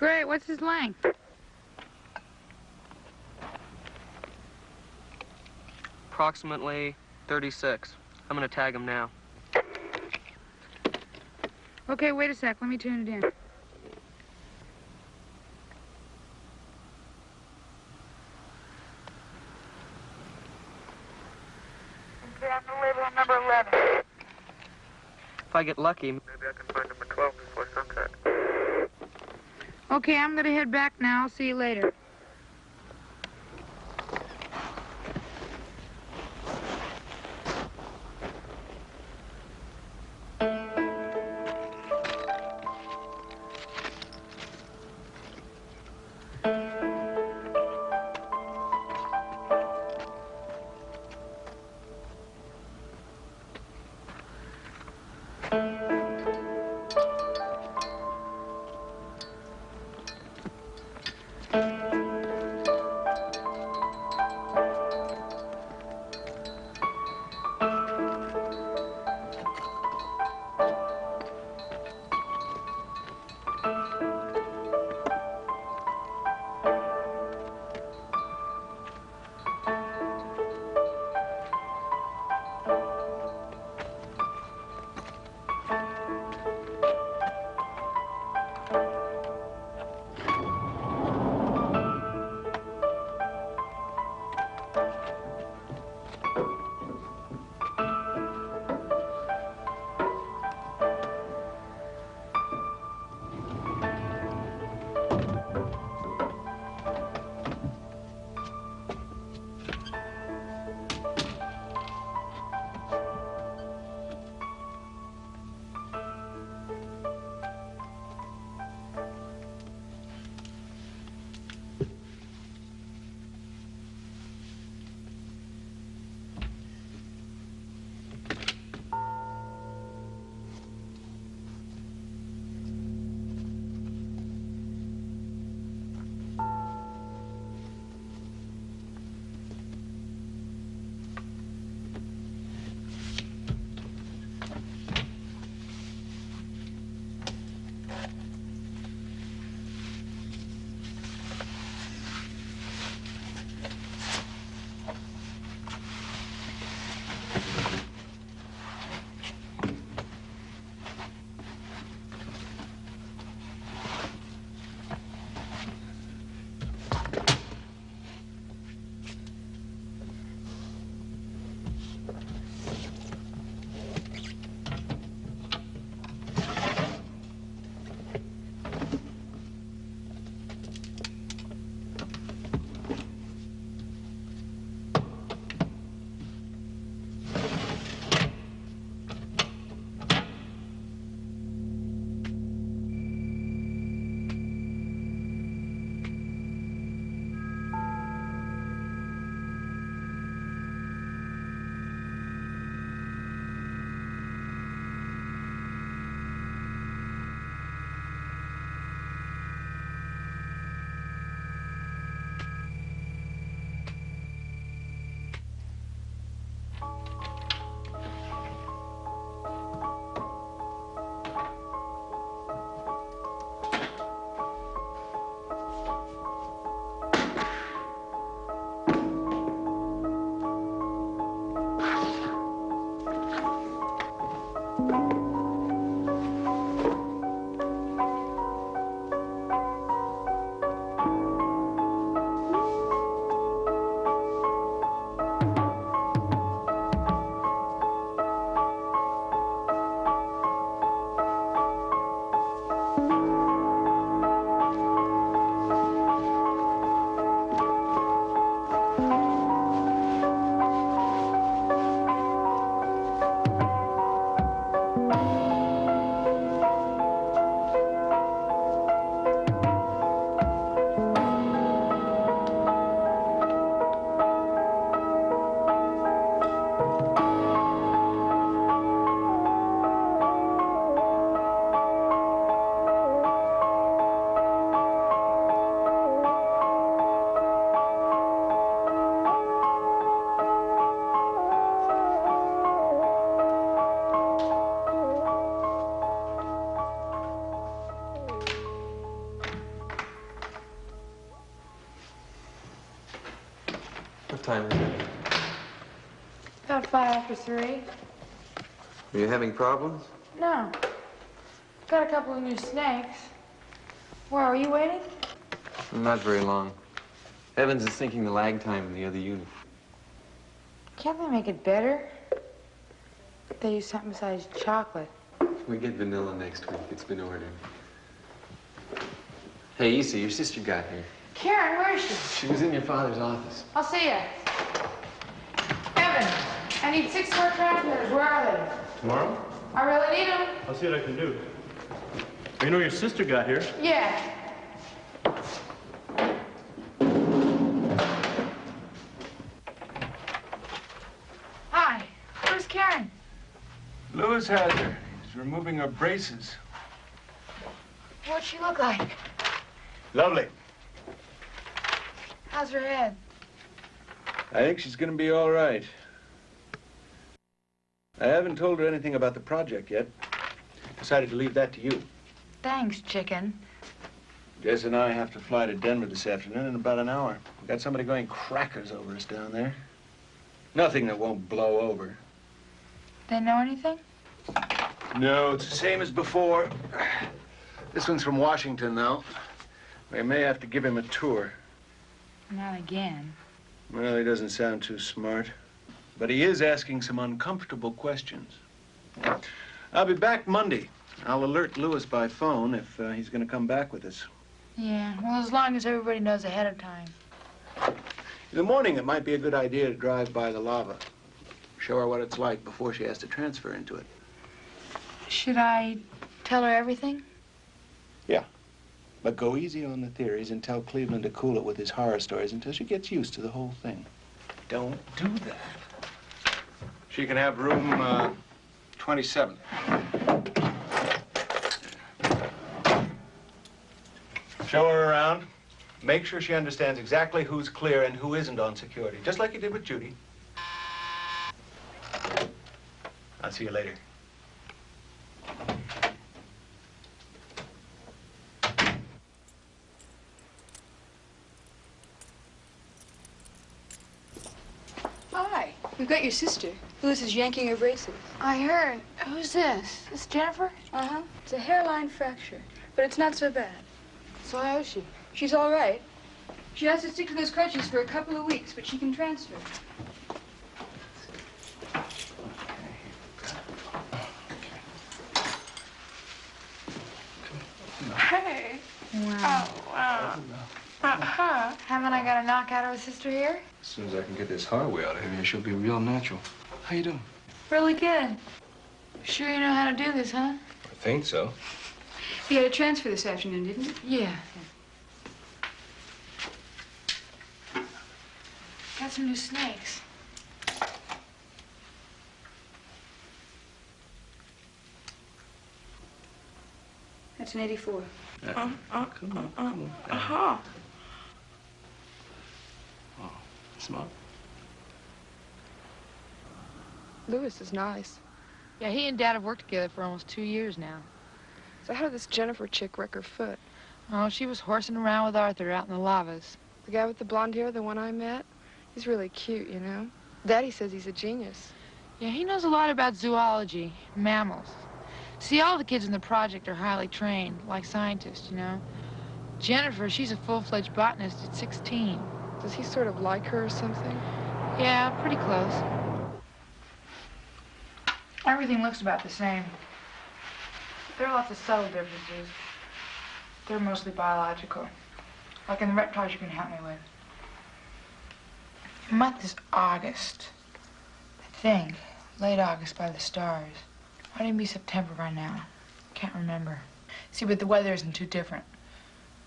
Great, what's his length? Approximately 36. I'm gonna tag him now. Okay, wait a sec, let me tune it in. Okay, I'm gonna label him number 11. If I get lucky, maybe I can find number 12 before sunset. Okay, I'm gonna head back now. I'll see you later. time is it? About 3:05. Are you having problems? No. Got a couple of new snakes. Where are you waiting? Not very long. Evans is thinking the lag time in the other unit. Can't they make it better? They use something besides chocolate. We get vanilla next week. It's been ordered. Hey, Issa, your sister got here. Karen, where is she? She was in your father's office. I'll see ya. Evan, I need 6 more transmitters. Where are they? Tomorrow? I really need them. I'll see what I can do. You know your sister got here. Yeah. Hi, where's Karen? Lewis has her. He's removing her braces. What'd she look like? Lovely. How's her head? I think she's gonna be all right. I haven't told her anything about the project yet. Decided to leave that to you. Thanks, chicken. Jess and I have to fly to Denver this afternoon in about an hour. We got somebody going crackers over us down there. Nothing that won't blow over. They know anything? No, it's the same as before. This one's from Washington, though. We may have to give him a tour. Not again. Well, he doesn't sound too smart. But he is asking some uncomfortable questions. I'll be back Monday. I'll alert Lewis by phone if he's going to come back with us. Yeah, well, as long as everybody knows ahead of time. In the morning, it might be a good idea to drive by the lava. Show her what it's like before she has to transfer into it. Should I tell her everything? Yeah. But go easy on the theories and tell Cleveland to cool it with his horror stories until she gets used to the whole thing. Don't do that. She can have room 27. Show her around. Make sure she understands exactly who's clear and who isn't on security, just like you did with Judy. I'll see you later. Hi, we've got your sister. Lewis is yanking her braces. I heard. Who's this? This Jennifer? Uh-huh. It's a hairline fracture, but it's not so bad. So how is she? She's all right. She has to stick to those crutches for a couple of weeks, but she can transfer. Hey. Wow. Oh, wow. Haven't I got a knockout of a sister here? As soon as I can get this hardware out of here, she'll be real natural. How you doing? Really good. Sure you know how to do this, huh? I think so. He had a transfer this afternoon, didn't he? Yeah. Got some new snakes. That's an 84. Come on. Uh-huh. Oh, smart. Lewis is nice. Yeah, he and Dad have worked together for almost 2 years now. So how did this Jennifer chick wreck her foot? Oh, she was horsing around with Arthur out in the lavas. The guy with the blonde hair, the one I met? He's really cute, you know? Daddy says he's a genius. Yeah, he knows a lot about zoology, mammals. See, all the kids in the project are highly trained, like scientists, you know. Jennifer, she's a full-fledged botanist at 16. Does he sort of like her or something? Yeah, pretty close. Everything looks about the same. There are lots of subtle differences. They're mostly biological. Like in the reptiles you can help me with. The month is August. I think. Late August by the stars. Might even be September by now. Can't remember. See, but the weather isn't too different.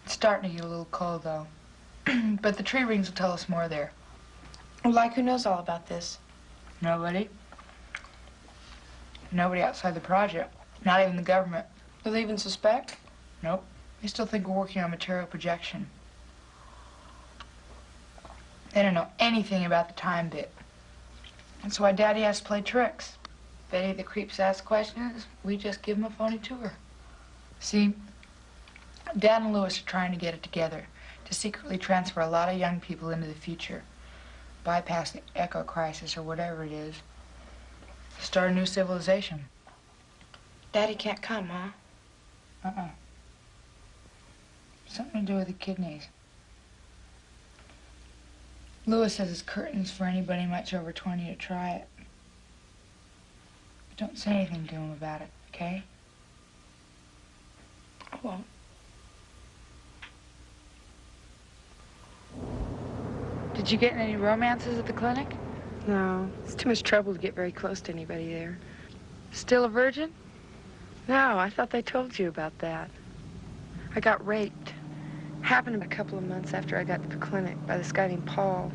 It's starting to get a little cold, though. But the tree rings will tell us more there. Like, who knows all about this? Nobody. Nobody outside the project. Not even the government. Do they even suspect? Nope. They still think we're working on material projection. They don't know anything about the time bit. That's why Daddy has to play tricks. If any of the creeps ask questions, we just give them a phony tour. See, Dad and Lewis are trying to get it together to secretly transfer a lot of young people into the future. bypass the eco crisis or whatever it is. Start a new civilization. Daddy can't come, huh? Uh-uh. Something to do with the kidneys. Lewis says it's curtains for anybody much over 20 to try it. But don't say anything to him about it, okay? I won't. Did you get any romances at the clinic? No, it's too much trouble to get very close to anybody there. Still a virgin? No, I thought they told you about that. I got raped. Happened a couple of months after I got to the clinic by this guy named Paul.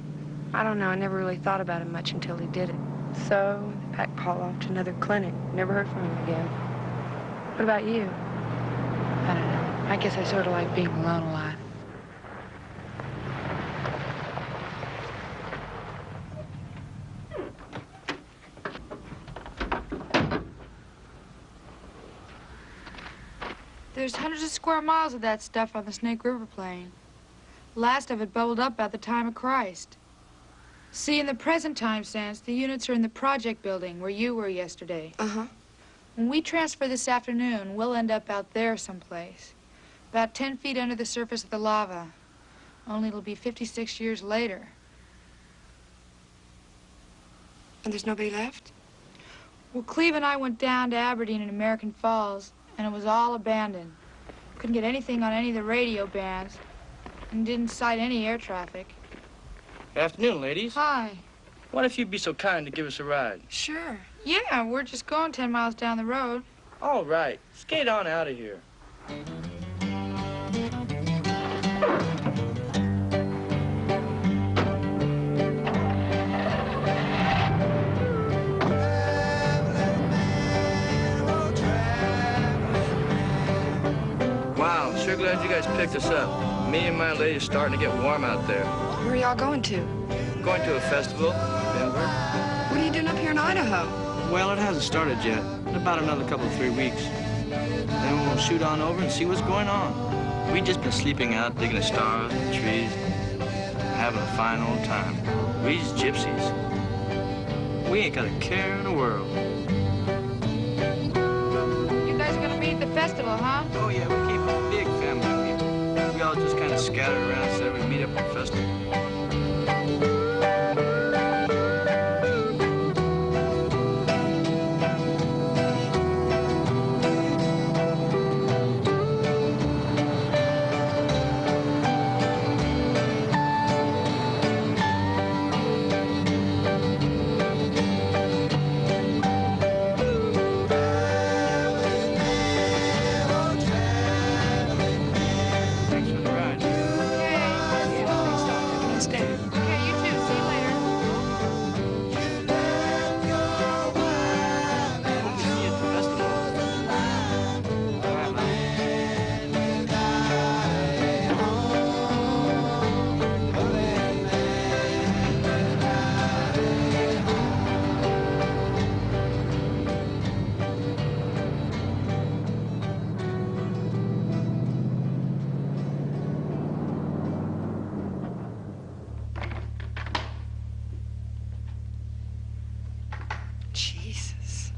I don't know, I never really thought about him much until he did it. So, they packed Paul off to another clinic. Never heard from him again. What about you? I don't know. I guess I sort of like being alone a lot. There's hundreds of square miles of that stuff on the Snake River Plain. Last of it bubbled up about the time of Christ. See, in the present time sense, the units are in the project building where you were yesterday. Uh-huh. When we transfer this afternoon, we'll end up out there someplace, about 10 feet under the surface of the lava. Only it'll be 56 years later. And there's nobody left? Well, Cleve and I went down to Aberdeen in American Falls, and it was all abandoned. Couldn't get anything on any of the radio bands, and didn't sight any air traffic. Afternoon, ladies. Hi. What if you'd be so kind to give us a ride? Sure. Yeah, we're just going 10 miles down the road. All right. Skate on out of here. Wow, sure glad you guys picked us up. Me and my lady are starting to get warm out there. Where are y'all going to? Going to a festival, Denver. What are you doing up here in Idaho? Well, it hasn't started yet. In about another couple of 3 weeks. Then we'll shoot on over and see what's going on. We've just been sleeping out, digging the stars and the trees, having a fine old time. We's gypsies. We ain't got a care in the world. You guys are gonna meet at the festival, huh? Oh, yeah, we keep a big family of people. We all just kind of scattered around, so we meet up at the festival. Jesus.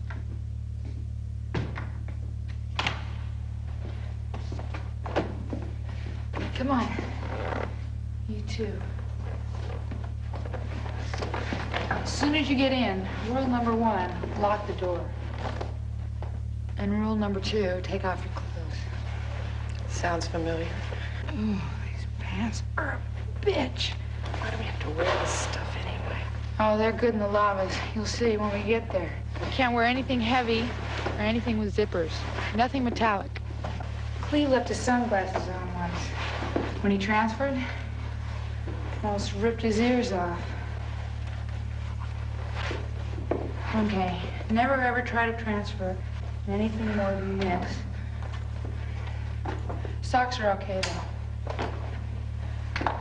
Come on. You too. As soon as you get in, rule number 1, lock the door. And rule number 2, take off your clothes. Sounds familiar. Ooh, these pants are a bitch. Why do we have to wear this stuff anyway? Oh, they're good in the lavas. You'll see when we get there. We can't wear anything heavy or anything with zippers. Nothing metallic. Cleve left his sunglasses on once. When he transferred, almost ripped his ears off. Okay, never ever try to transfer anything more than this. Socks are okay, though.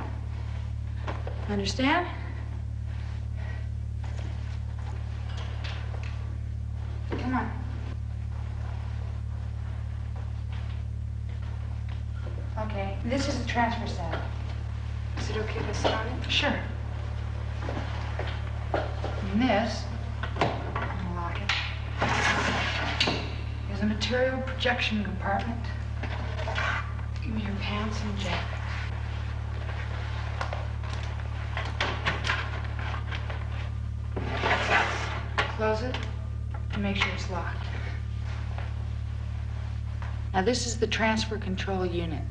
Understand? Come on. Okay, this is the transfer set. Is it okay to sign it? Sure. And this, unlock it, is a material projection compartment. Give me your pants and jacket. Close it and make sure it's locked. Now this is the transfer control unit.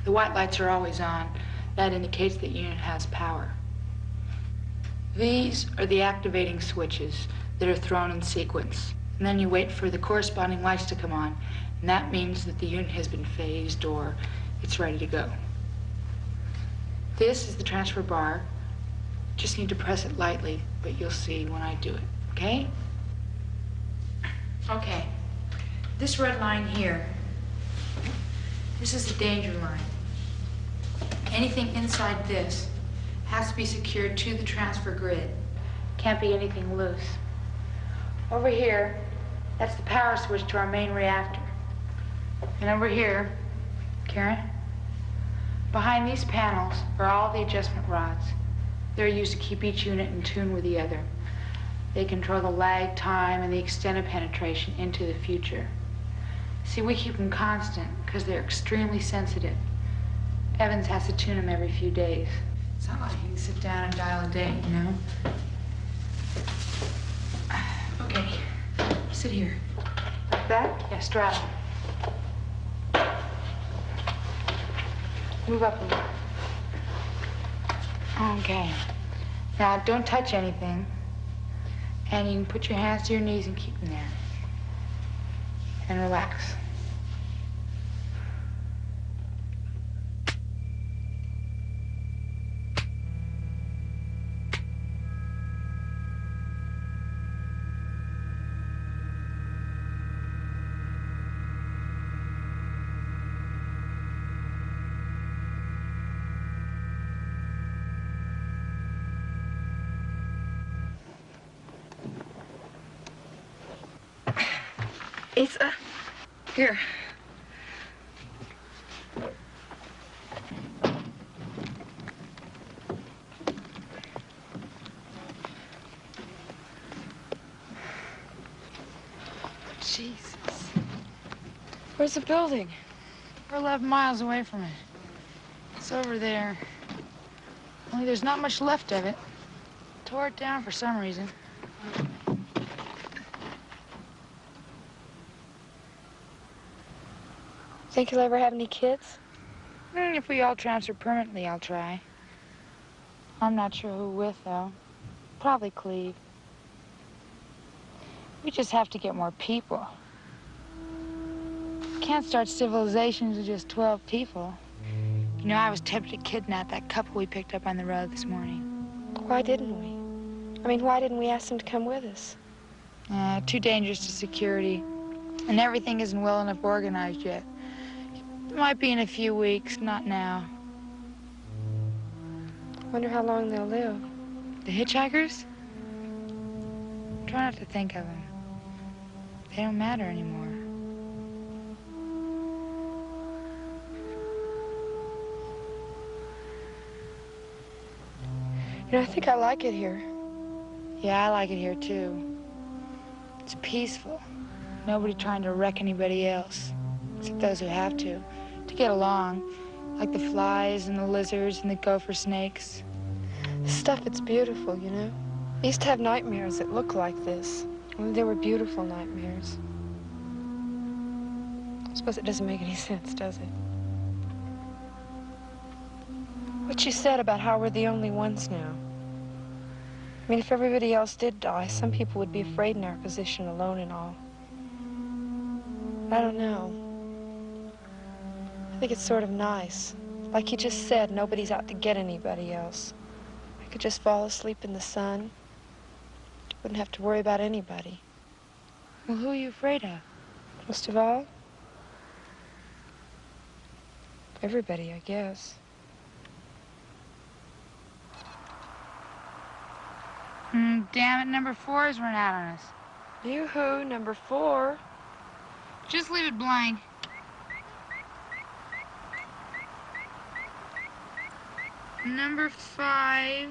The white lights are always on. That indicates that unit has power. These are the activating switches that are thrown in sequence. And then you wait for the corresponding lights to come on. And that means that the unit has been phased or it's ready to go. This is the transfer bar. Just need to press it lightly, but you'll see when I do it, okay? Okay, this red line here, this is the danger line. Anything inside this has to be secured to the transfer grid. Can't be anything loose. Over here, that's the power switch to our main reactor. And over here, Karen, behind these panels are all the adjustment rods. They're used to keep each unit in tune with the other. They control the lag time and the extent of penetration into the future. See, we keep them constant because they're extremely sensitive. Evans has to tune them every few days. It's not like you can sit down and dial a date, you know? Okay, sit here. Like that? Yeah, straddle. Move up a little. Okay. Now, don't touch anything. And you can put your hands to your knees and keep them there. And relax. It's, here. Jesus. Where's the building? We're 11 miles away from it. It's over there. Only there's not much left of it. Tore it down for some reason. Think you'll ever have any kids? If we all transfer permanently, I'll try. I'm not sure who with, though. Probably Cleve. We just have to get more people. Can't start civilizations with just 12 people. You know, I was tempted to kidnap that couple we picked up on the road this morning. Why didn't we? I mean, why didn't we ask them to come with us? Too dangerous to security. And everything isn't well enough organized yet. It might be in a few weeks, not now. Wonder how long they'll live. The hitchhikers? Try not to think of them. They don't matter anymore. You know, I think I like it here. Yeah, I like it here, too. It's peaceful. Nobody trying to wreck anybody else, except those who have to get along, like the flies and the lizards and the gopher snakes. The stuff, it's beautiful, you know? I used to have nightmares that looked like this. I mean, they were beautiful nightmares. I suppose it doesn't make any sense, does it? What you said about how we're the only ones now. I mean, if everybody else did die, some people would be afraid in our position, alone and all. I don't know. I think it's sort of nice. Like you just said, nobody's out to get anybody else. I could just fall asleep in the sun. Wouldn't have to worry about anybody. Well, who are you afraid of? Most of all, everybody, I guess. Damn it, number 4 has run out on us. Yoo-hoo, number 4. Just leave it blank. Number 5.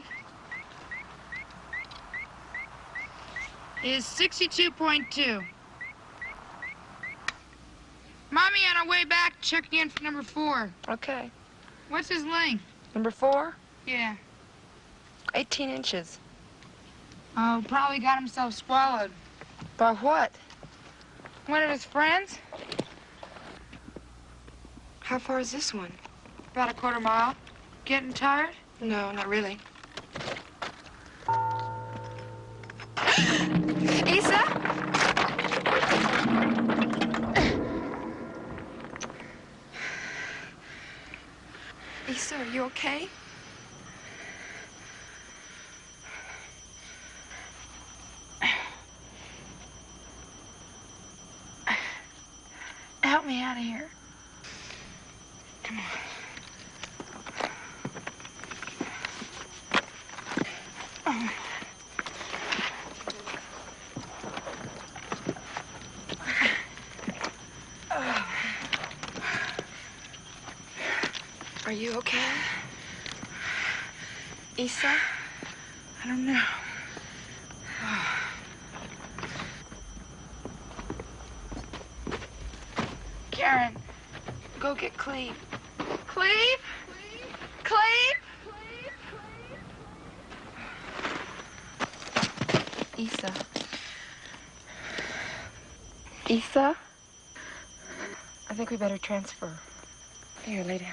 is 62.2. Mommy, on our way back, check again for number 4. Okay. What's his length? Number 4? Yeah. 18 inches. Oh, probably got himself swallowed. By what? One of his friends? How far is this one? About a quarter mile. Getting tired? No, not really. Isa? Isa, are you okay? Help me out of here. Come on. Oh. Are you okay? Isa? I don't know. Karen, go get Cleve. Cleve? Cleve? Isa? Isa? I think we better transfer. Here, lay down.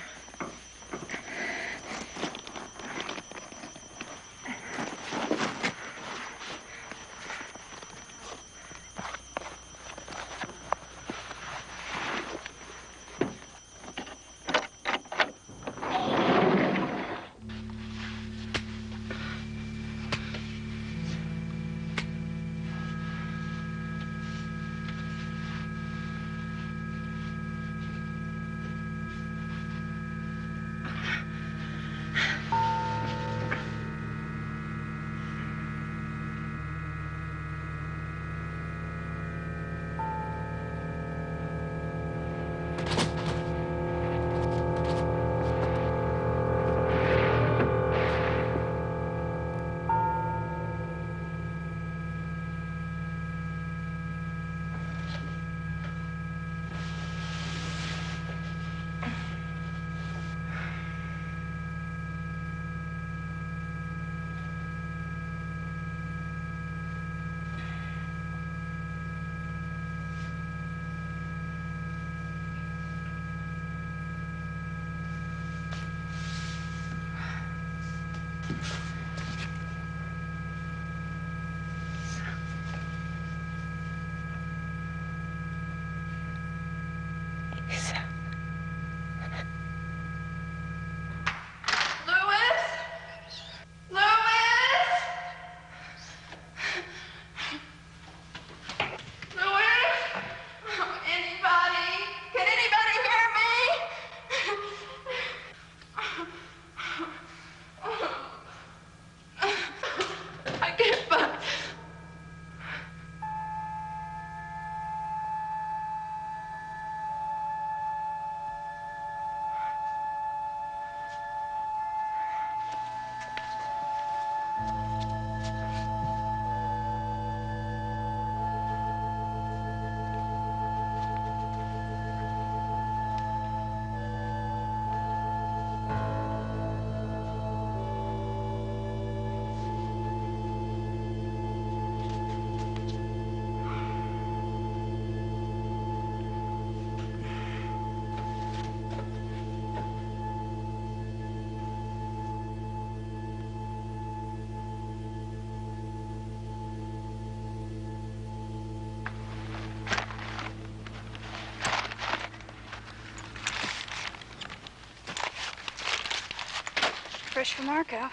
Fresh from Marco.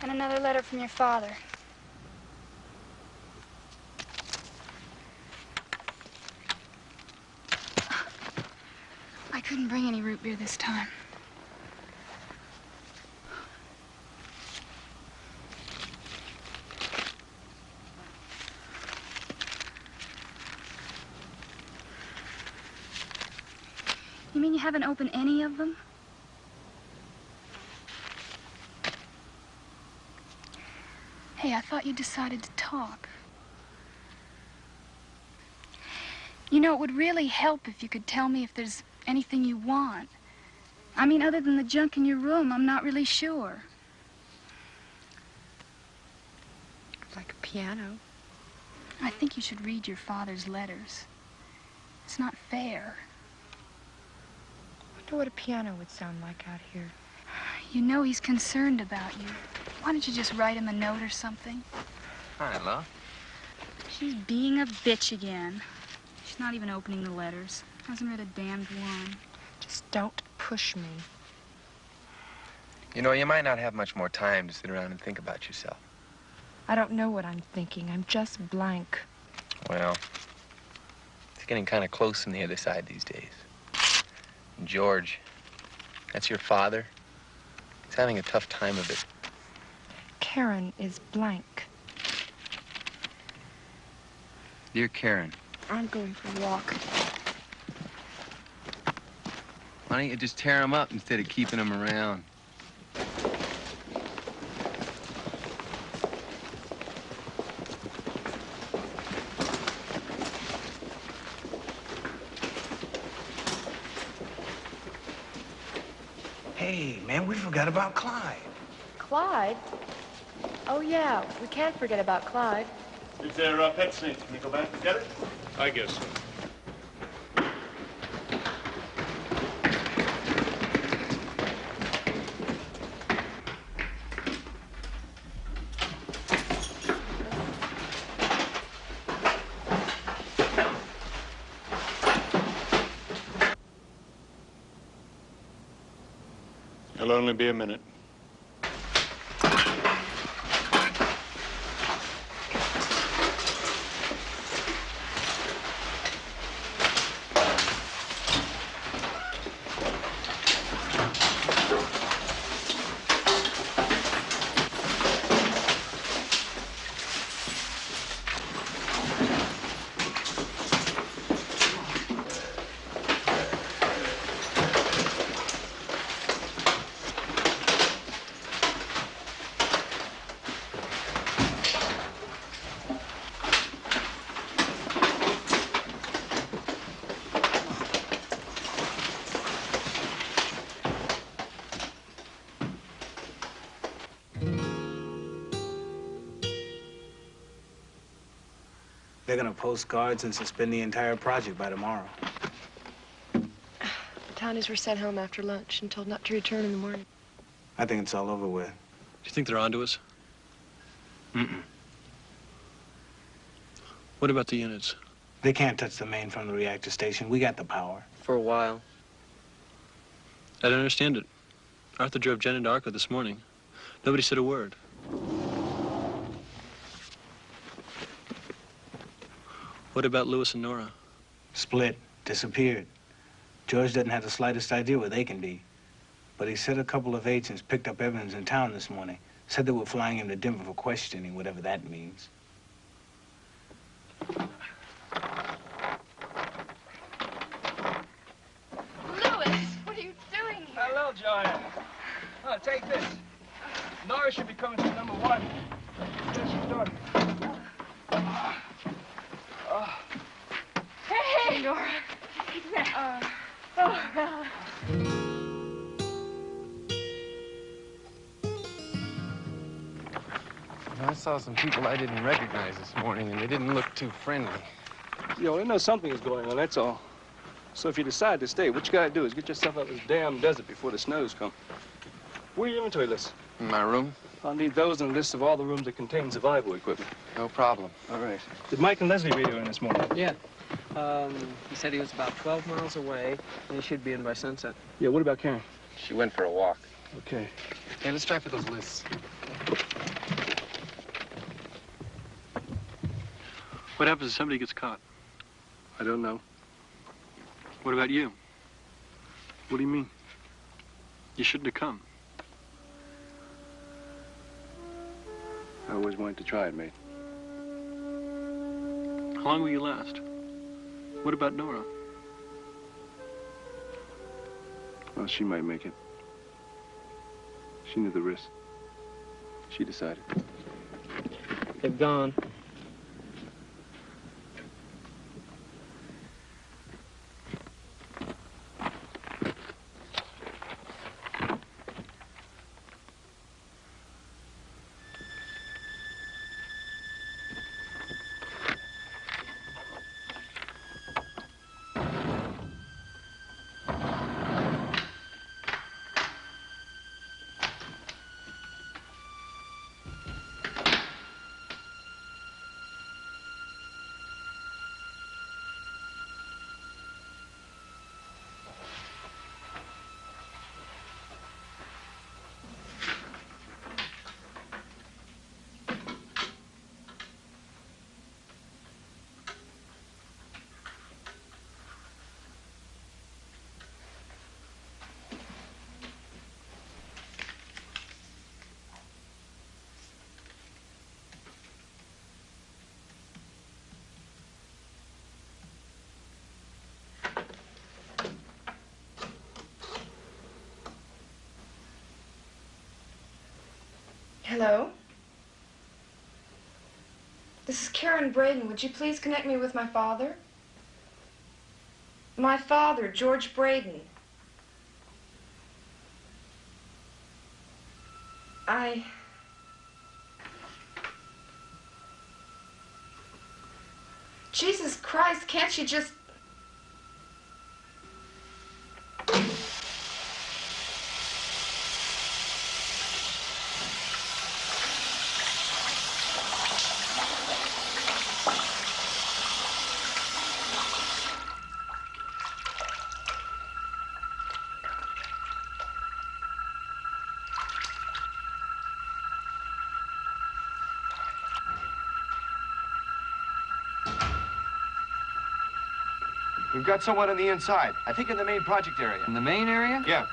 And another letter from your father. I couldn't bring any root beer this time. You mean you haven't opened any of them? Hey, I thought you decided to talk. You know, it would really help if you could tell me if there's anything you want. I mean, other than the junk in your room, I'm not really sure. Like a piano. I think you should read your father's letters. It's not fair. I wonder what a piano would sound like out here. You know he's concerned about you. Why don't you just write him a note or something? Hi, love. She's being a bitch again. She's not even opening the letters. Hasn't read a damned one. Just don't push me. You know, you might not have much more time to sit around and think about yourself. I don't know what I'm thinking. I'm just blank. Well, it's getting kind of close on the other side these days. And George, that's your father. He's having a tough time of it. Karen is blank. Dear Karen, I'm going for a walk. why don't you just tear him up instead of keeping him around? Hey, man, we forgot about Clyde. Clyde? Oh, yeah, we can't forget about Clyde. It's their pet snake. Can we go back and get it? I guess so. It'll only be a minute. They're gonna post guards and suspend the entire project by tomorrow. The townies were sent home after lunch and told not to return in the morning. I think it's all over with. Do you think they're onto us? Mm-mm. What about the units? They can't touch the main from the reactor station. We got the power. For a while. I don't understand it. Arthur drove Jen into Arco this morning. Nobody said a word. What about Lewis and Nora? Split, disappeared. George doesn't have the slightest idea where they can be. But he said a couple of agents picked up evidence in town this morning. Said they were flying him to Denver for questioning, whatever that means. Lewis, what are you doing here? Hello, Joanne. Oh, take this. Nora should be coming to number 1. There's your daughter. Hey, Nora. I saw some people I didn't recognize this morning, and they didn't look too friendly. Yo, they know something is going on, that's all. So if you decide to stay, what you gotta do is get yourself out of this damn desert before the snows come. Where are your inventory lists? In my room? I'll need those and a list of all the rooms that contain survival equipment. No problem. All right. Did Mike and Leslie radio in this morning? Yeah. He said he was about 12 miles away, and he should be in by sunset. Yeah, what about Karen? She went for a walk. Okay. Hey, let's try for those lists. What happens if somebody gets caught? I don't know. What about you? What do you mean? You shouldn't have come. I always wanted to try it, mate. How long will you last? What about Nora? Well, she might make it. She knew the risk. She decided. they're gone. Hello? This is Karen Braden. Would you please connect me with my father? My father, George Braden. Jesus Christ, can't you just... We've got someone on the inside. I think in the main project area. In the main area? Yeah.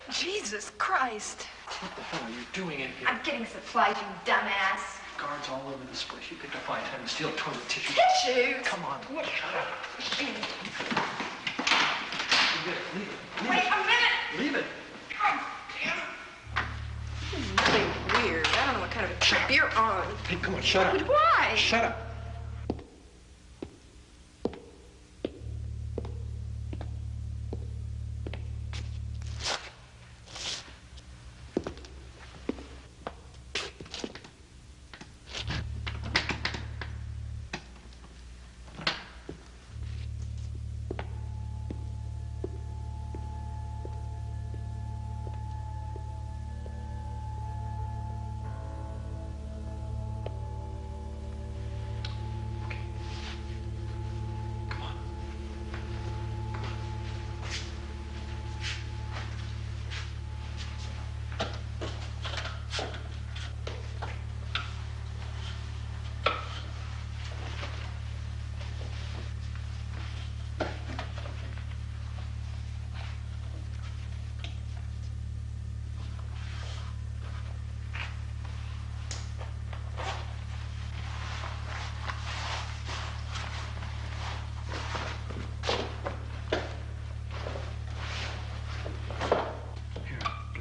Jesus Christ. What the hell are you doing in here? I'm getting supplies, you dumbass. Guards all over this place. You picked up my time to steal toilet tissue. Tissue? Come on. What? Shut up. Leave it. Wait a minute. Leave it. God damn it. This is really weird. I don't know what kind of a trip you're on. Hey, come on, shut up. But why? Shut up.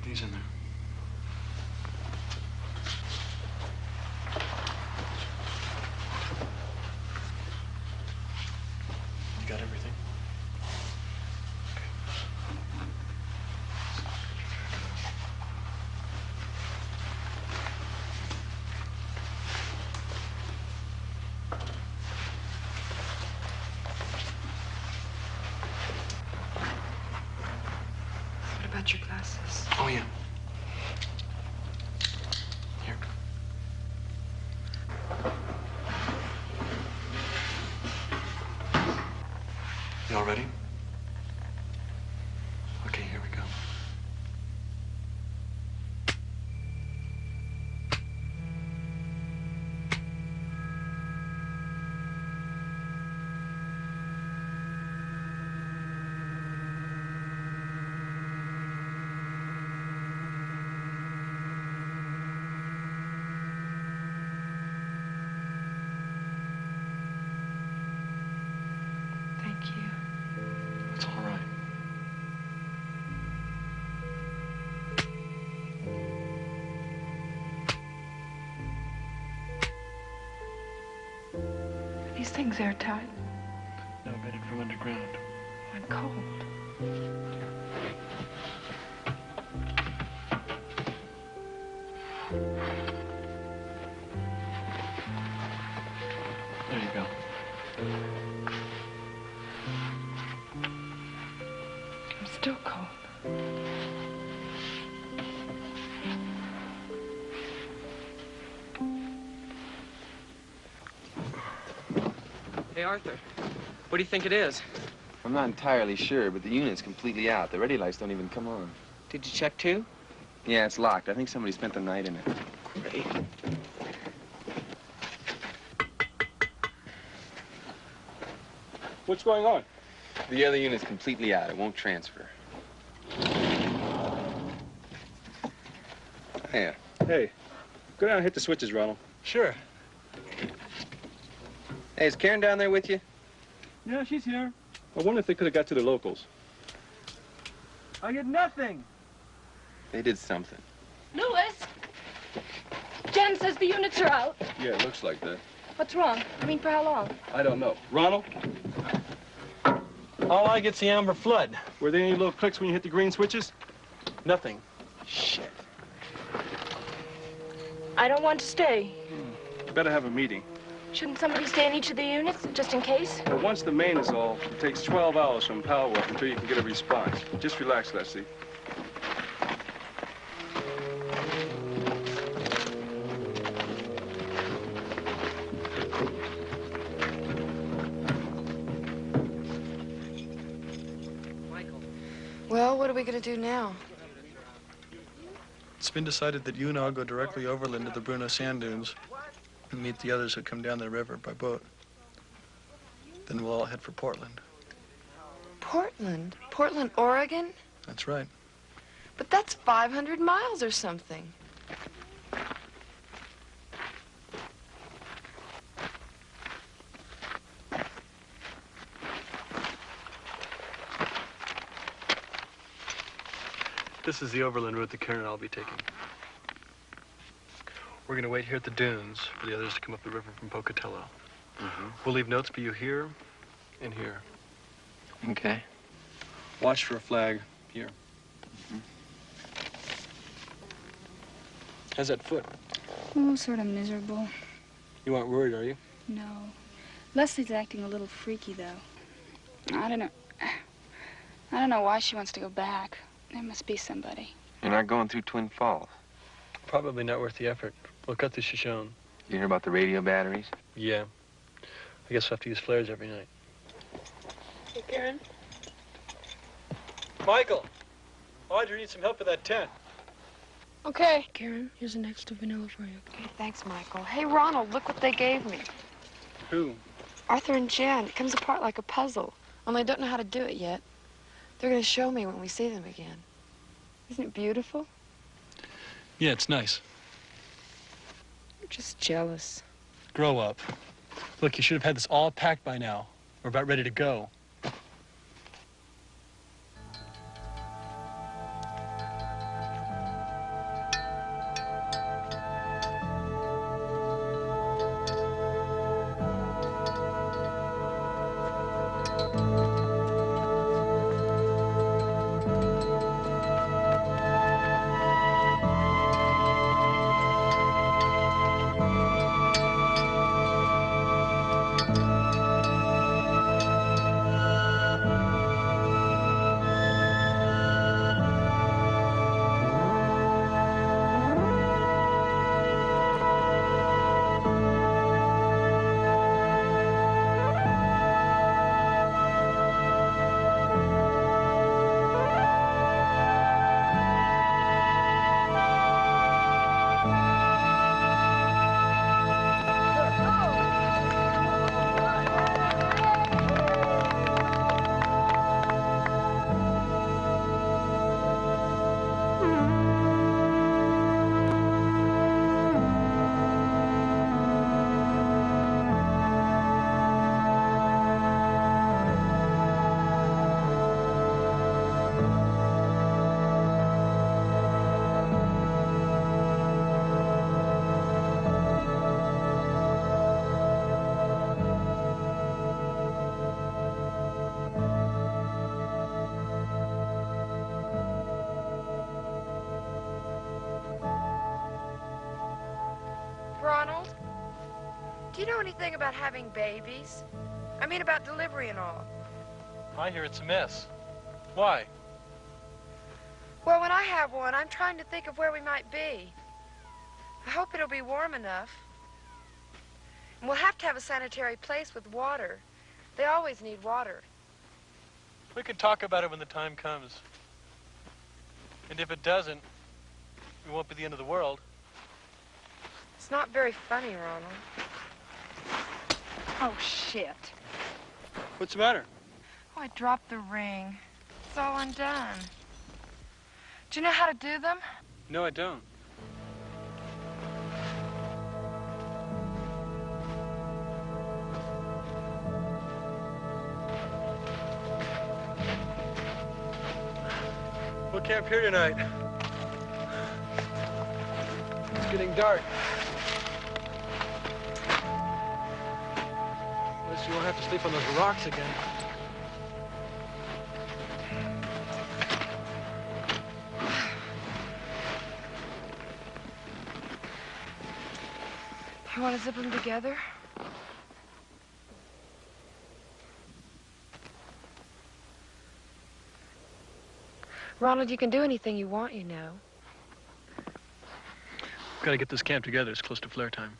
He's in there. You got everything? What about your glasses? Oh, yeah. Here. You all ready? Okay, here we go. these things airtight? No, vetted from underground. I'm cold. There you go. I'm still cold. Hey, Arthur. What do you think it is? I'm not entirely sure, but the unit's completely out. The ready lights don't even come on. Did you check too? Yeah, it's locked. I think somebody spent the night in it. Great. What's going on? The other unit's completely out. It won't transfer. Yeah. Hey, go down and hit the switches, Ronald. Sure. Hey, is Karen down there with you? Yeah, she's here. I wonder if they could have got to the locals. I get nothing. They did something. Louis! Jen says the units are out. Yeah, it looks like that. What's wrong? I mean, for how long? I don't know. Ronald, All I get's the amber flood. were there any little clicks when you hit the green switches? Nothing. Shit. I don't want to stay. You better have a meeting. Shouldn't somebody stay in each of the units, just in case? But once the main is off, it takes 12 hours from power up until you can get a response. Just relax, Leslie. Well, what are we gonna do now? It's been decided that you and I'll go directly overland to the Bruno sand dunes and meet the others who come down the river by boat. Then we'll all head for Portland. Portland? Portland, Oregon? That's right. But that's 500 miles or something. This is the overland route that Karen and I'll be taking. We're going to wait here at the dunes for the others to come up the river from Pocatello. We'll leave notes for you here and here. Okay. Watch for a flag here. How's that foot? Oh, sort of miserable. You aren't worried, are you? No. Leslie's acting a little freaky, though. I don't know why she wants to go back. There must be somebody. You're not going through Twin Falls. Probably not worth the effort. We'll cut the Shoshone. You hear about the radio batteries? Yeah. I guess we'll have to use flares every night. Hey, Karen? Michael! Audrey needs some help with that tent. Okay. Karen, here's an extra vanilla for you. Okay, thanks, Michael. Hey, Ronald, look what they gave me. Who? Arthur and Jan. It comes apart like a puzzle. Only I don't know how to do it yet. They're gonna show me when we see them again. Isn't it beautiful? Yeah, it's nice. I'm just jealous. Grow up. Look, you should have had this all packed by now. We're about ready to go. anything about having babies? I mean, about delivery and all. I hear it's a mess. Why? Well, when I have one, I'm trying to think of where we might be. I hope it'll be warm enough. And we'll have to have a sanitary place with water. They always need water. We could talk about it when the time comes. And if it doesn't, it won't be the end of the world. It's not very funny, Ronald. Oh, shit. What's the matter? Oh, I dropped the ring. It's all undone. Do you know how to do them? No, I don't. We'll camp here tonight. It's getting dark. Unless you won't have to sleep on those rocks again. You want to zip them together? Ronald, you can do anything you want, you know. We've got to get this camp together as close to flare time.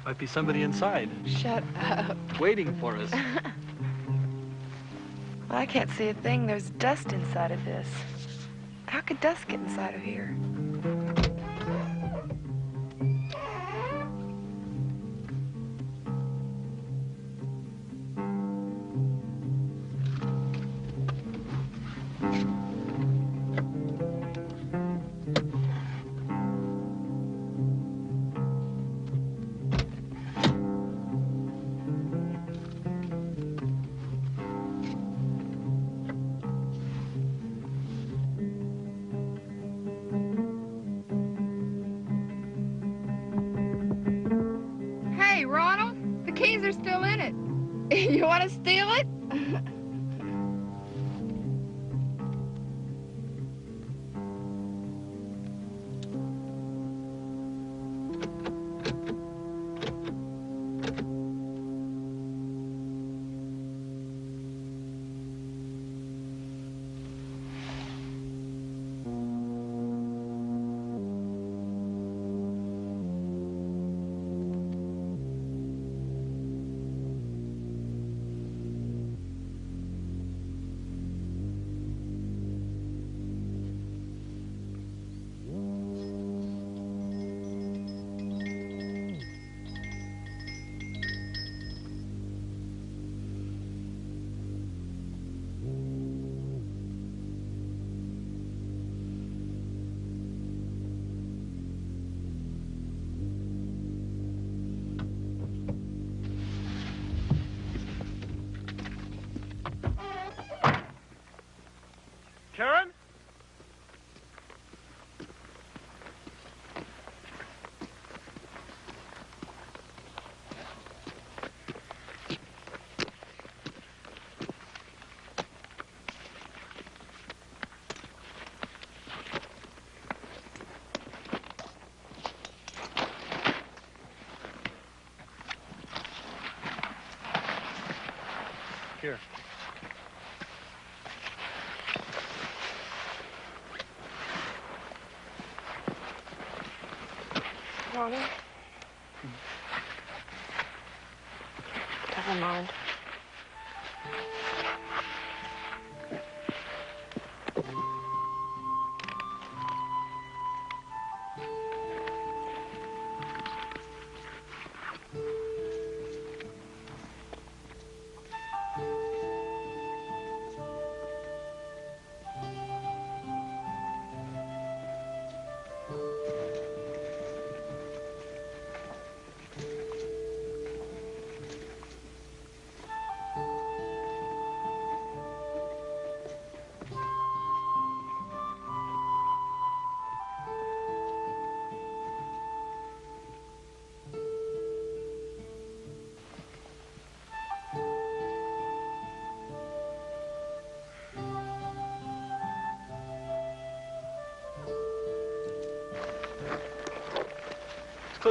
Might be somebody inside. Shut up. Waiting for us. Well, I can't see a thing. There's dust inside of this. How could dust get inside of here? Hey, Ronald, the keys are still in it. You want to steal it? Karen? Here. Ronald? Never mind.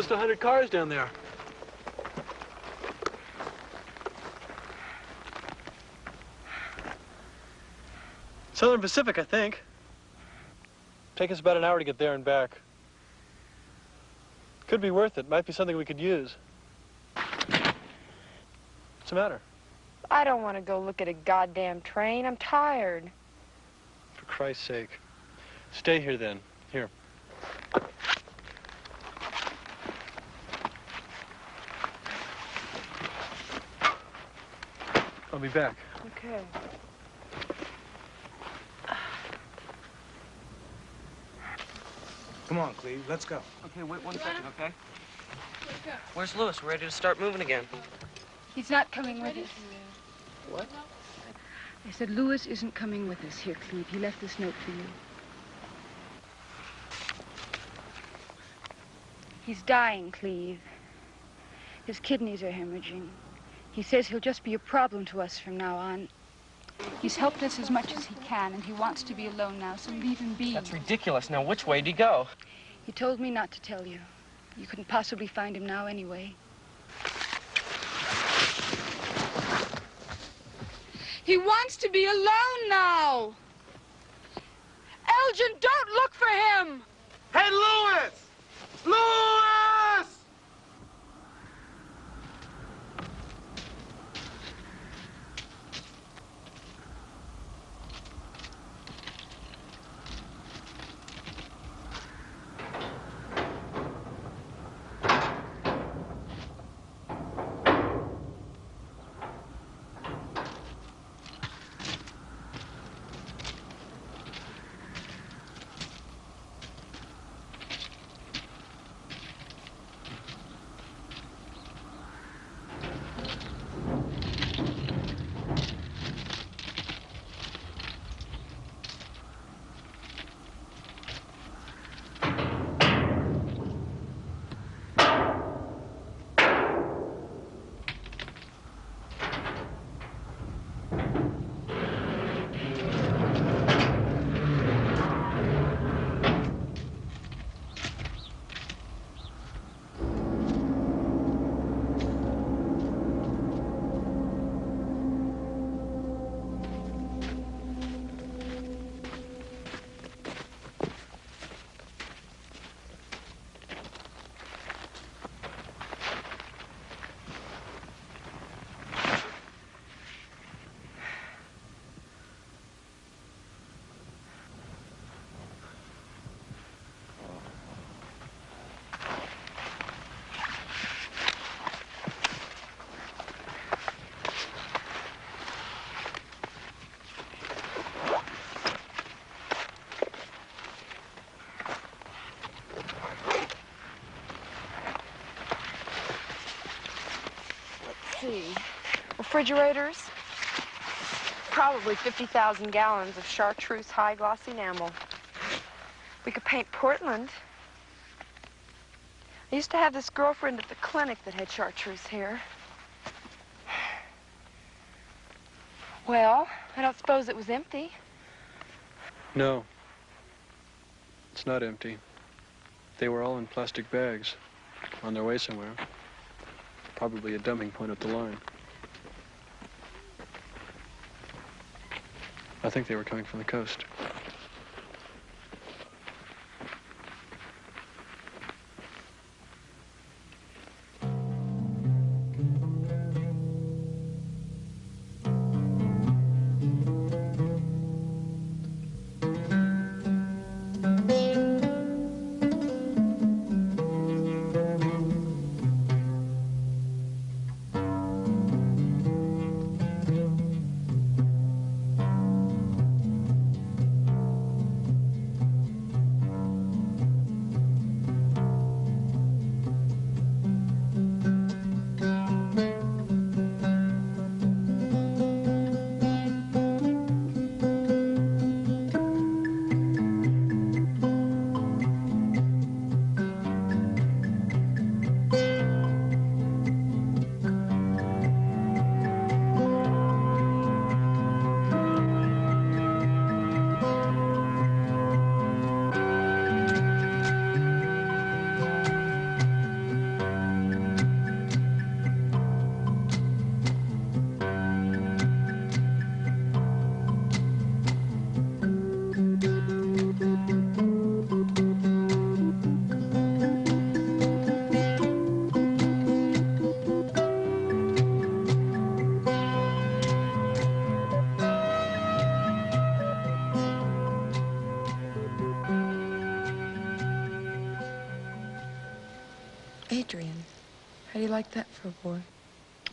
close to 100 cars down there. Southern Pacific, I think. Take us about an hour to get there and back. Could be worth it. Might be something we could use. What's the matter? I don't want to go look at a goddamn train. I'm tired. For Christ's sake. Stay here then. Here. I'll be back. Okay. Come on, Cleve, let's go. Okay, wait 1 second, okay? Where's Lewis? We're ready to start moving again. He's not coming with us. What? I said Lewis isn't coming with us. Here, Cleve, he left this note for you. He's dying, Cleve. His kidneys are hemorrhaging. He says he'll just be a problem to us from now on. He's helped us as much as he can, and he wants to be alone now, so leave him be. That's ridiculous. Now, which way did he go? He told me not to tell you. You couldn't possibly find him now anyway. He wants to be alone now. Elgin, don't look for him. Hey, Lewis! Lewis! Refrigerators, probably 50,000 gallons of chartreuse high gloss enamel. We could paint Portland. I used to have this girlfriend at the clinic that had chartreuse hair. Well, I don't suppose it was empty. No. It's not empty. They were all in plastic bags, on their way somewhere. Probably a dumping point up the line. I think they were coming from the coast. How do you like that for a boy?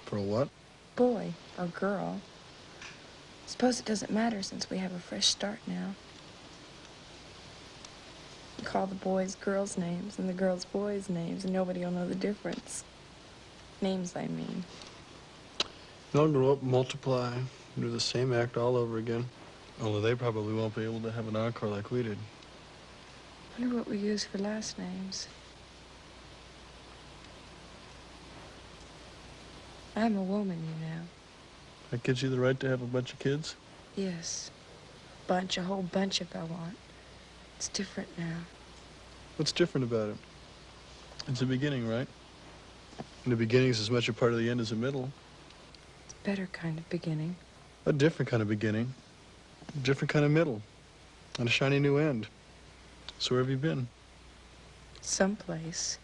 For a what? Boy or girl. Suppose it doesn't matter since we have a fresh start now. Call the boys girls' names and the girls' boys' names, and nobody will know the difference. Names, I mean. They'll grow up, multiply, do the same act all over again. Only they probably won't be able to have an encore like we did. I wonder what we use for last names. I'm a woman, you know. That gives you the right to have a bunch of kids? Yes. A whole bunch if I want. It's different now. What's different about it? It's a beginning, right? And the beginning's as much a part of the end as the middle. It's a better kind of beginning. A different kind of beginning. A different kind of middle. And a shiny new end. So where have you been? Someplace.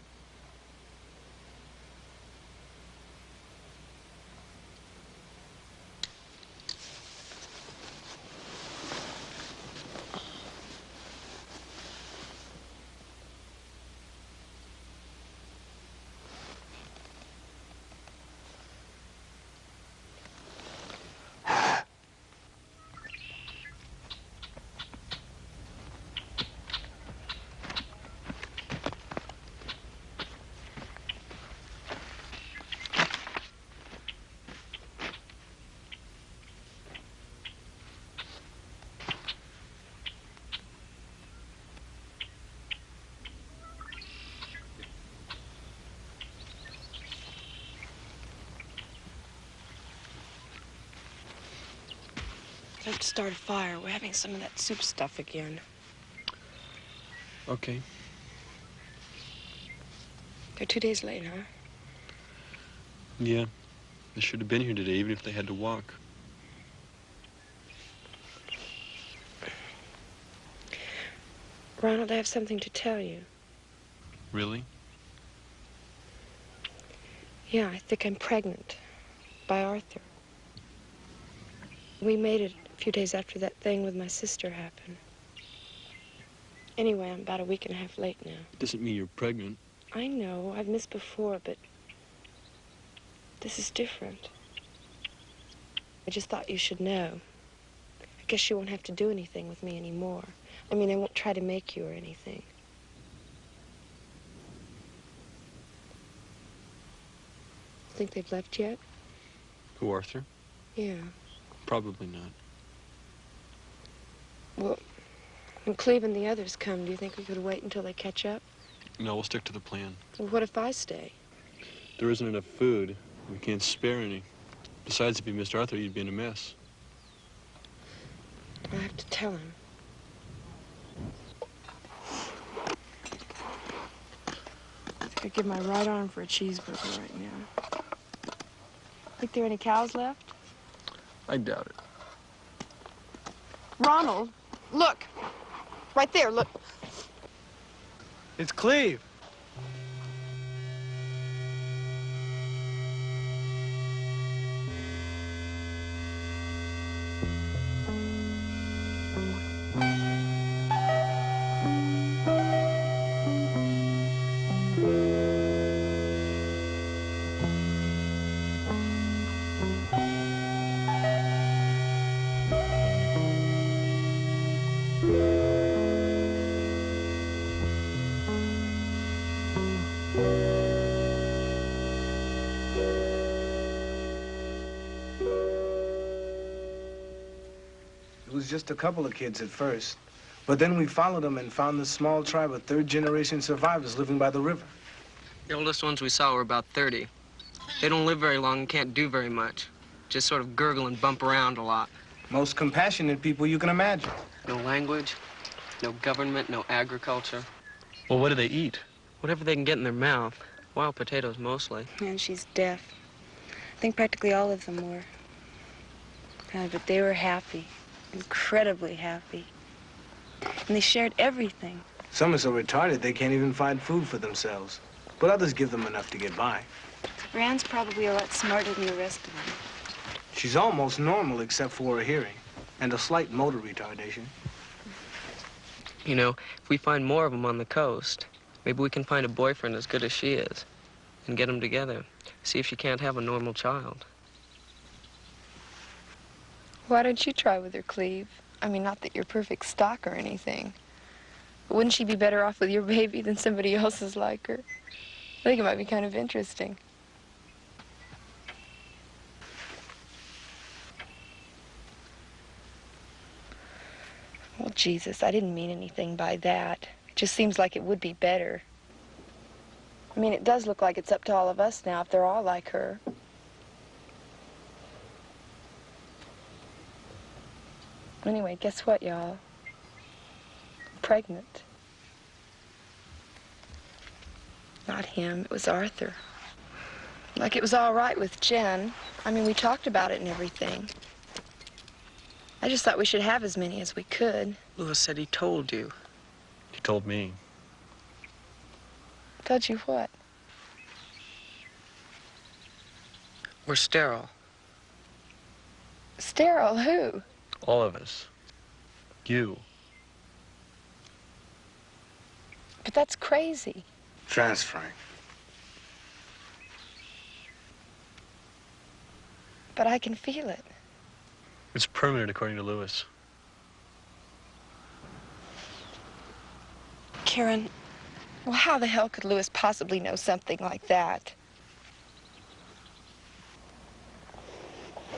I have to start a fire. We're having some of that soup stuff again. Okay. They're 2 days late, huh? Yeah. They should have been here today, even if they had to walk. Ronald, I have something to tell you. Really? Yeah, I think I'm pregnant. By Arthur. We made it a few days after that thing with my sister happened. Anyway, I'm about a week and a half late now. Doesn't mean you're pregnant. I know, I've missed before, but this is different. I just thought you should know. I guess you won't have to do anything with me anymore. I mean, I won't try to make you or anything. Think they've left yet? Who, Arthur? Yeah. Probably not. Well, when Cleve and the others come, do you think we could wait until they catch up? No, we'll stick to the plan. Well, what if I stay? There isn't enough food. We can't spare any. Besides, if you missed Arthur, you'd be in a mess. I have to tell him. I think I'd give my right arm for a cheeseburger right now. Think there are any cows left? I doubt it. Ronald, look. Right there, look. It's Cleve. It was just a couple of kids at first. But then we followed them and found this small tribe of third-generation survivors living by the river. The oldest ones we saw were about 30. They don't live very long and can't do very much. Just sort of gurgle and bump around a lot. Most compassionate people you can imagine. No language, no government, no agriculture. Well, what do they eat? Whatever they can get in their mouth. Wild potatoes, mostly. And she's deaf. I think practically all of them were. But they were happy. Incredibly happy. And they shared everything. Some are so retarded they can't even find food for themselves. But others give them enough to get by. Rand's probably a lot smarter than the rest of them. She's almost normal except for her hearing and a slight motor retardation. You know, if we find more of them on the coast, maybe we can find a boyfriend as good as she is. and get them together. See if she can't have a normal child. Why don't you try with her, Cleve? I mean, not that you're perfect stock or anything. But wouldn't she be better off with your baby than somebody else's like her? I think it might be kind of interesting. Well, Jesus, I didn't mean anything by that. It just seems like it would be better. I mean, it does look like it's up to all of us now if they're all like her. Anyway, guess what, y'all? I'm pregnant. Not him, it was Arthur. Like it was all right with Jen. I mean, we talked about it and everything. I just thought we should have as many as we could. Louis said he told you. He told me. Told you what? We're sterile. Sterile who? All of us. You. But that's crazy. Transferring. But I can feel it. It's permanent, according to Louis. Karen, well, how the hell could Louis possibly know something like that?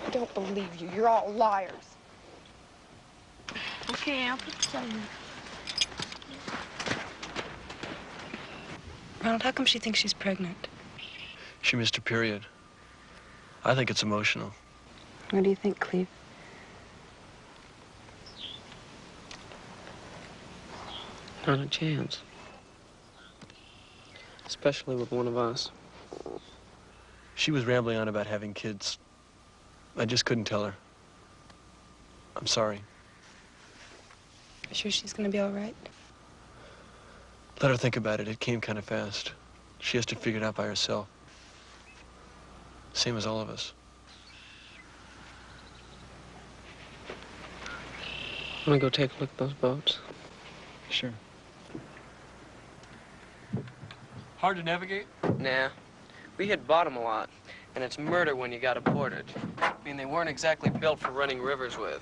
I don't believe you. You're all liars. Okay, I'll put this on. Ronald, how come she thinks she's pregnant? She missed her period. I think it's emotional. What do you think, Cleve? Not a chance. Especially with one of us. She was rambling on about having kids. I just couldn't tell her. I'm sorry. Sure she's gonna be all right? Let her think about it. It came kind of fast. She has to figure it out by herself. Same as all of us. Want to go take a look at those boats? Sure. Hard to navigate? Nah. We hit bottom a lot, and it's murder when you got a portage. I mean, they weren't exactly built for running rivers with.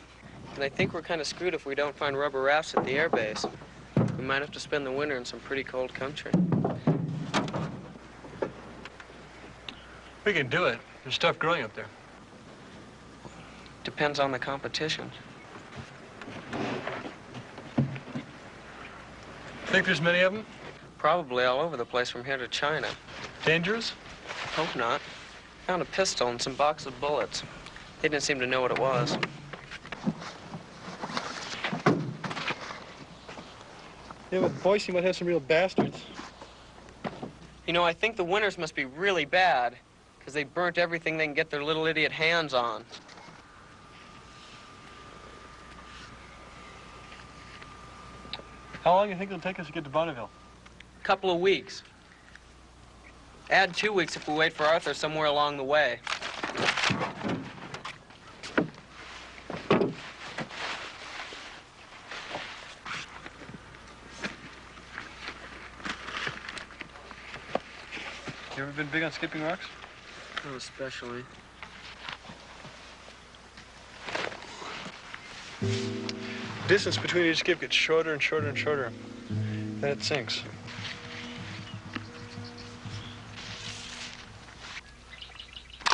And I think we're kind of screwed if we don't find rubber rafts at the airbase. We might have to spend the winter in some pretty cold country. We can do it. There's stuff growing up there. Depends on the competition. Think there's many of them? Probably all over the place from here to China. Dangerous? Hope not. Found a pistol and some box of bullets. They didn't seem to know what it was. Yeah, but Boise might have some real bastards. You know, I think the winters must be really bad, because they burnt everything they can get their little idiot hands on. How long do you think it'll take us to get to Bonneville? A couple of weeks. Add 2 weeks if we wait for Arthur somewhere along the way. You ever been big on skipping rocks? Not especially. Distance between each skip gets shorter and shorter and shorter. Then it sinks.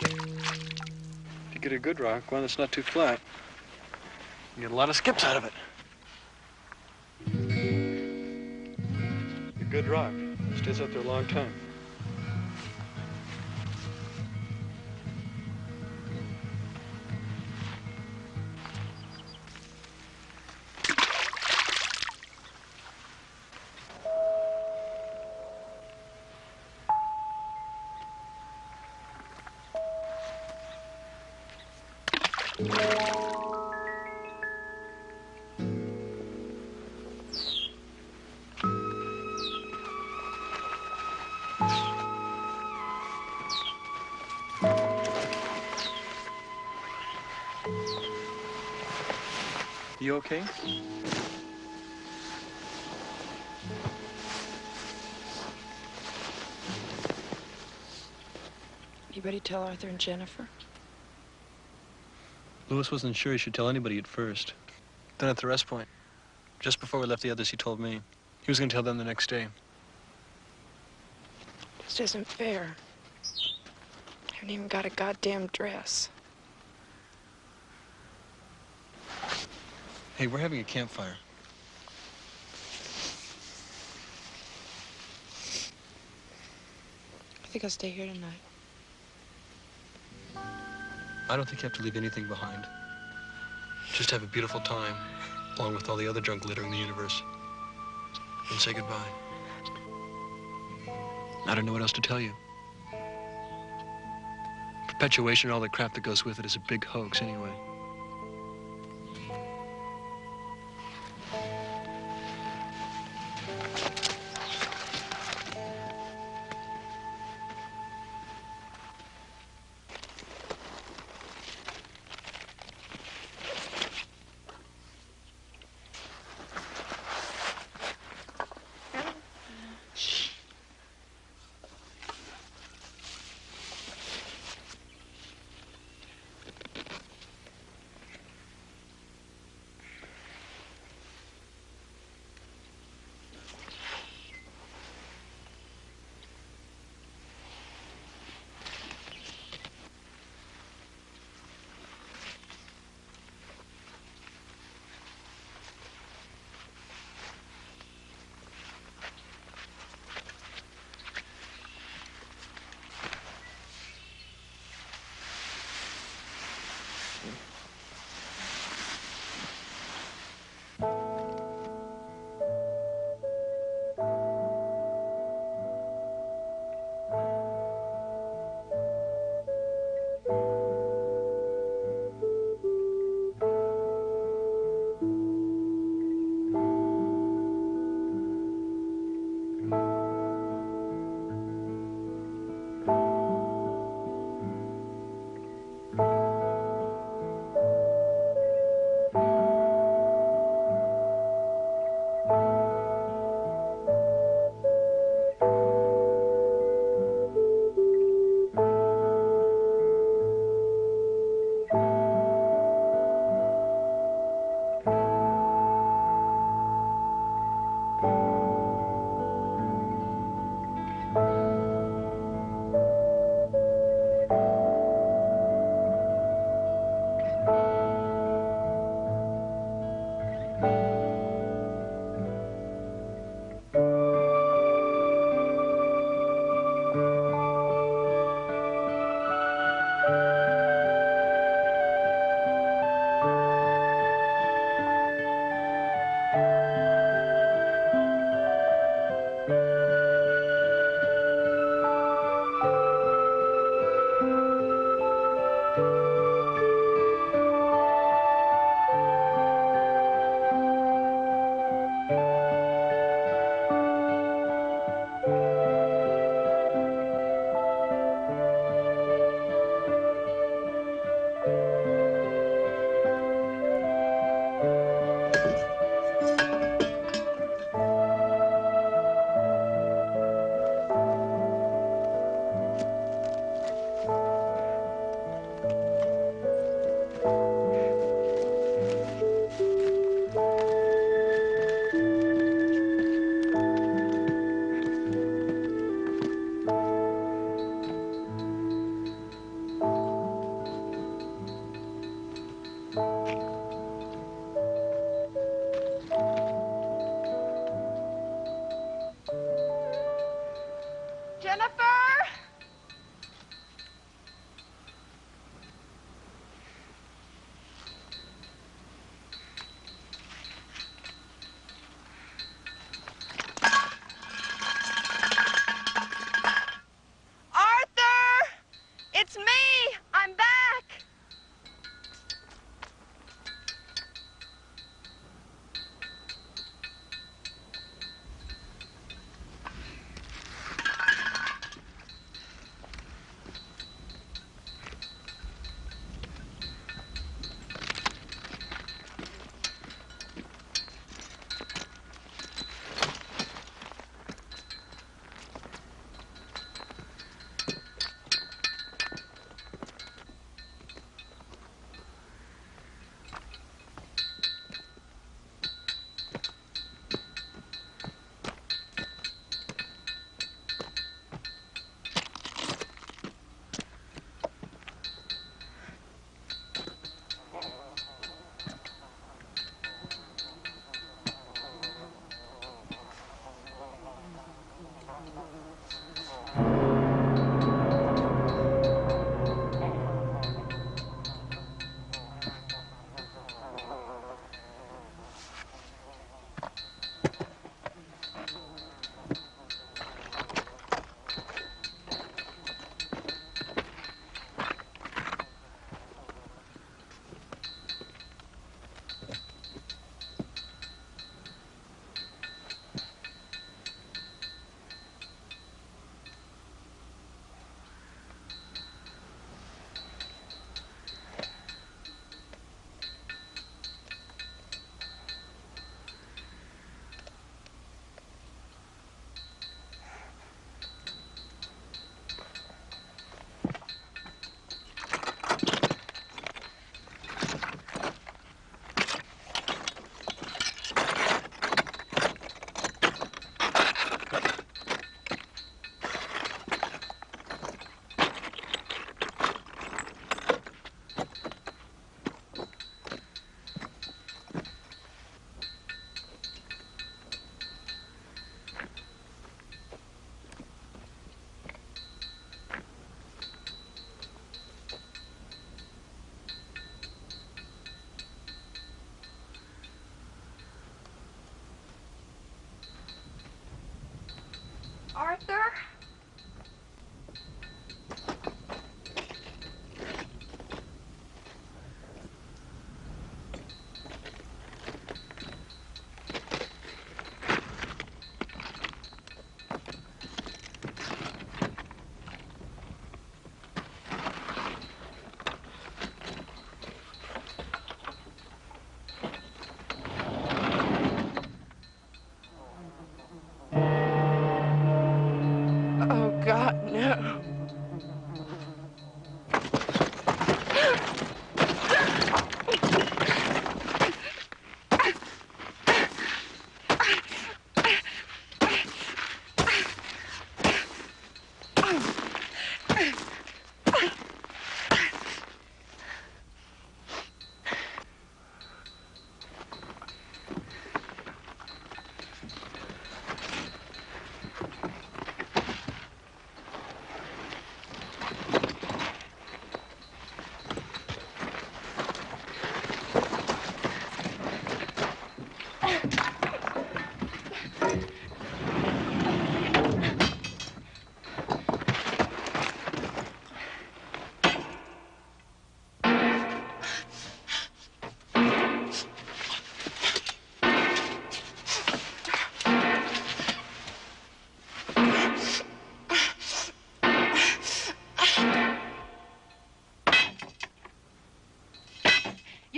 If you get a good rock, one that's not too flat, you get a lot of skips out of it. A good rock stays out there a long time. You okay? Anybody tell Arthur and Jennifer? Louis wasn't sure he should tell anybody at first. Then at the rest point, just before we left the others, he told me. He was going to tell them the next day. This isn't fair. I haven't even got a goddamn dress. Hey, we're having a campfire. I think I'll stay here tonight. I don't think you have to leave anything behind. Just have a beautiful time, along with all the other junk littering the universe. And say goodbye. I don't know what else to tell you. Perpetuation and all the crap that goes with it is a big hoax anyway.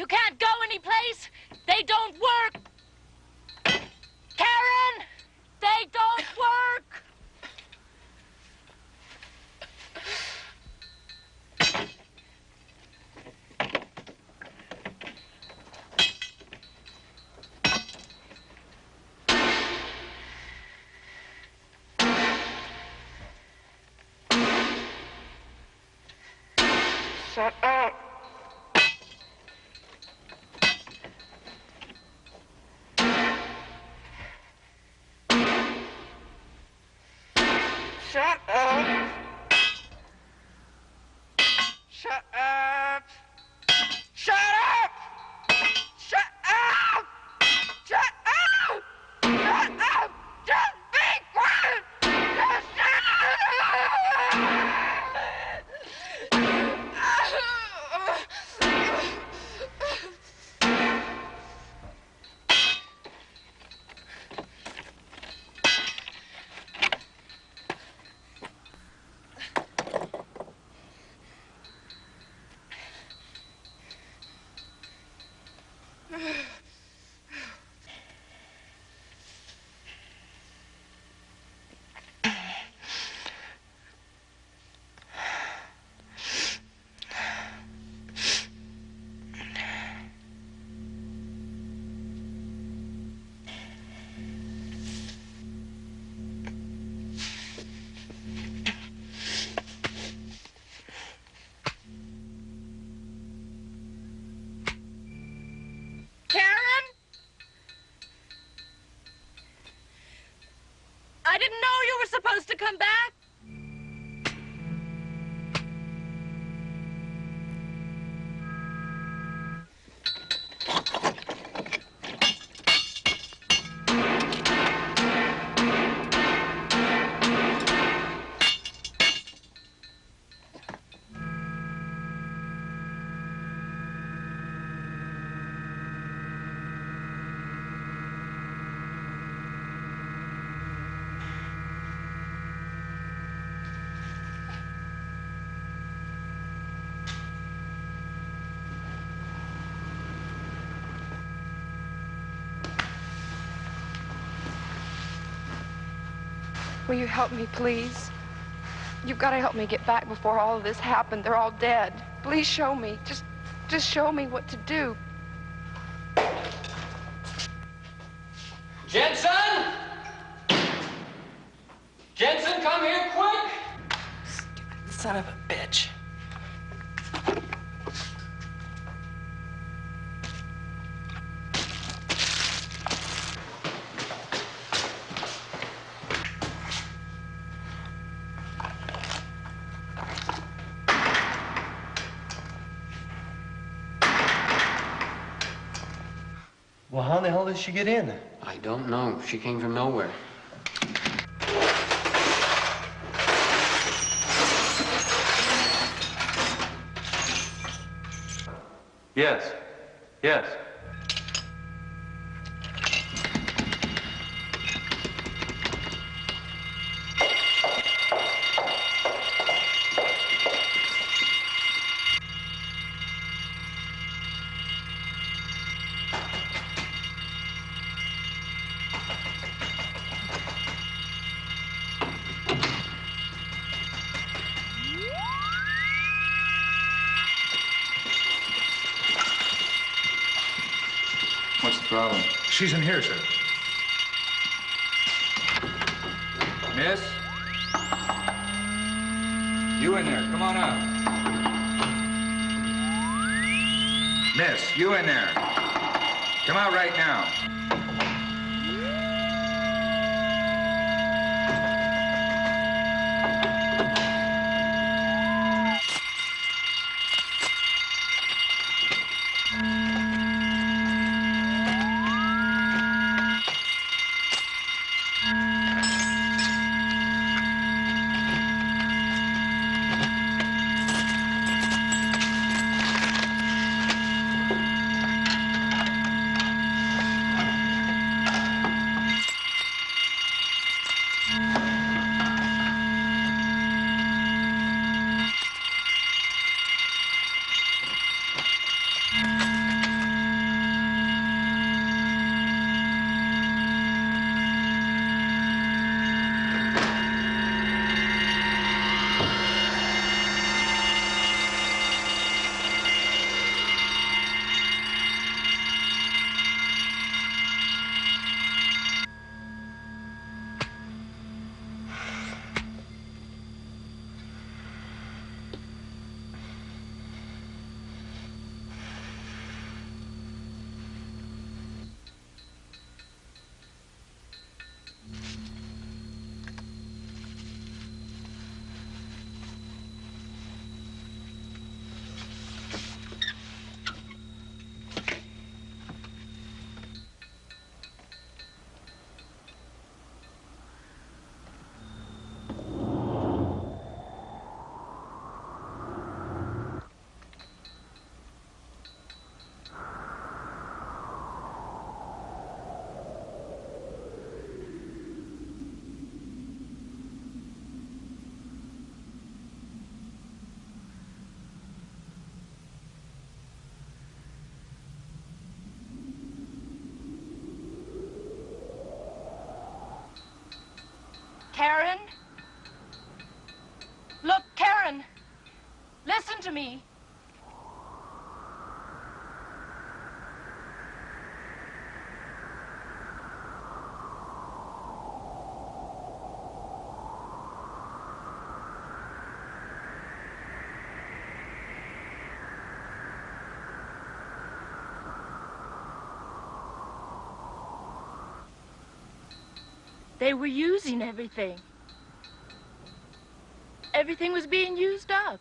You can't go anyplace. They don't work. Karen, they don't work. Shut up. Shut up. Shut up. Shut up. Shut up. Shut up. Shut up. Just be quiet. Just shut up. I didn't know you were supposed to come back. Will you help me, please? You've got to help me get back before all of this happened. They're all dead. Please show me. Just show me what to do. Jensen! Jensen, come here quick! Stupid son of a bitch. Well, how in the hell did she get in? I don't know. She came from nowhere. Yes. Yes. What's the problem? She's in here, sir. Miss? You in there. Come on out. Miss, you in there. Come out right now. Karen? Look, Karen, listen to me. They were using everything. Everything was being used up.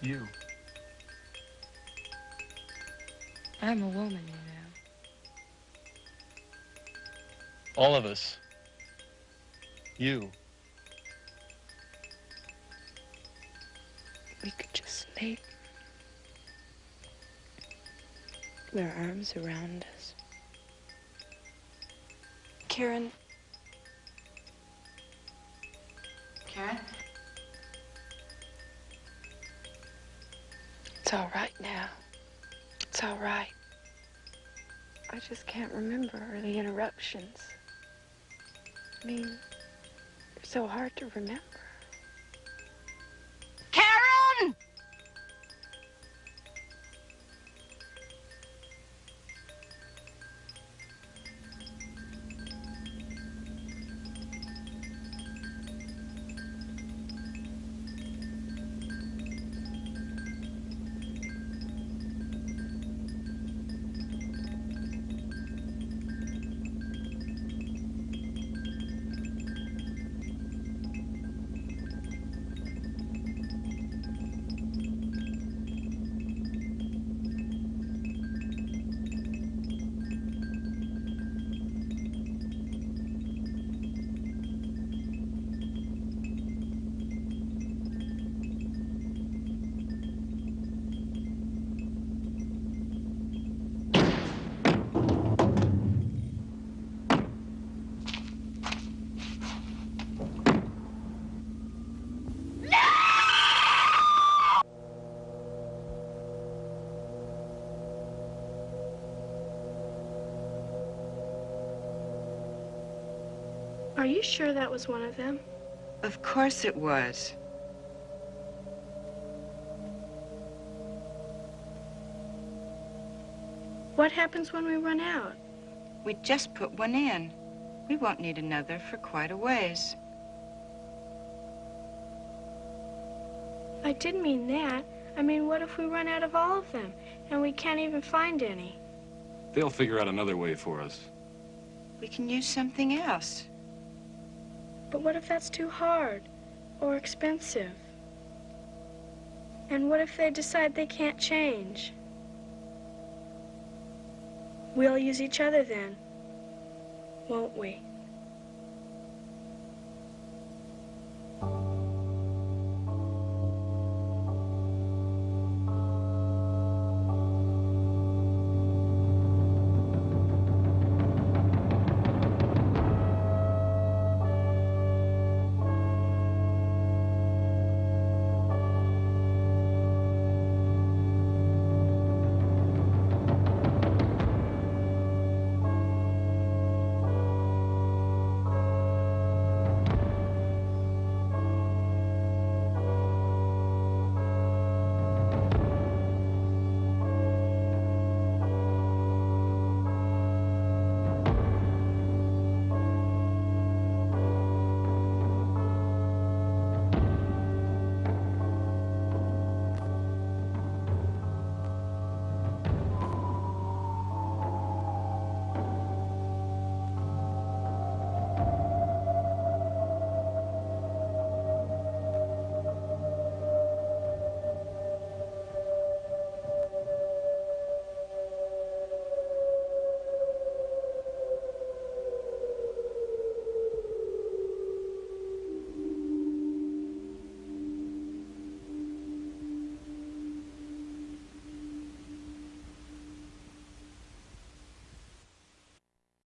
You. I'm a woman, you know. All of us. You. We could just sleep. Their arms around us. Karen. Karen? It's all right now. It's all right. I just can't remember the interruptions. I mean, they're so hard to remember. Karen! Are you sure that was one of them? Of course it was. What happens when we run out? We just put one in. We won't need another for quite a ways. I didn't mean that. I mean, what if we run out of all of them and we can't even find any? They'll figure out another way for us. We can use something else. But what if that's too hard or expensive? And what if they decide they can't change? We'll use each other then, won't we?